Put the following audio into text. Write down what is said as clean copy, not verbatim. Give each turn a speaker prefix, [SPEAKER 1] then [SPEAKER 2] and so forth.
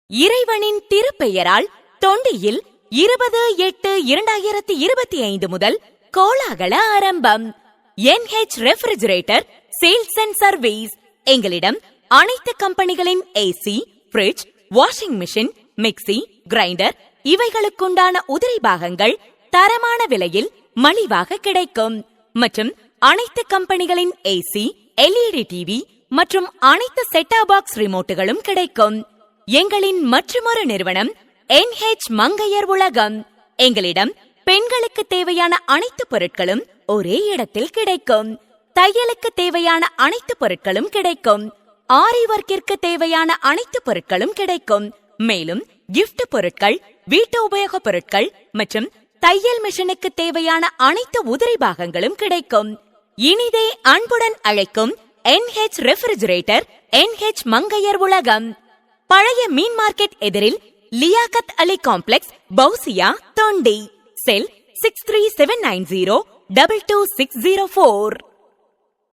[SPEAKER 1] இறைவனின் திருப்பெயரால் தொண்டியில் 20/8/2025 முதல் கோலாகல ஆரம்பம். NH refrigerator sales and service. எங்களிடம் அனைத்து கம்பெனிகளின் AC, fridge, washing machine, mixie, grinder இவைகளுக்குண்டான உதிரி பாகங்கள் தரமான விலையில் மலிவாக கிடைக்கும். மற்றும் அனைத்து கம்பெனிகளின் ஏசி, LED டிவி மற்றும் அனைத்து செட்டாப் பாக்ஸ் ரிமோட்டுகளும் கிடைக்கும். எங்களின் மற்றுமொரு நிறுவனம் NH மங்கையர் உலகம். எங்களிடம் பெண்களுக்கு தேவையான அனைத்து பொருட்களும் ஒரே இடத்தில் கிடைக்கும். தையலுக்கு தேவையான அனைத்து பொருட்களும் கிடைக்கும். ஆரி ஒர்க்கிற்கு தேவையான அனைத்து பொருட்களும் கிடைக்கும். மேலும் gift பொருட்கள், வீட்டு உபயோக பொருட்கள் மற்றும் தையல் மிஷினுக்கு தேவையான அனைத்து உதிரி பாகங்களும் கிடைக்கும். இனிதே அன்புடன் அழைக்கும் NH ரெஃப்ரிஜரேட்டர் NH மங்கையர் உலகம். பழைய மீன் மார்க்கெட் எதிரில் லியாகத் அலி காம்ப்ளெக்ஸ், பௌசியா, தொண்டி. செல் 6379022604.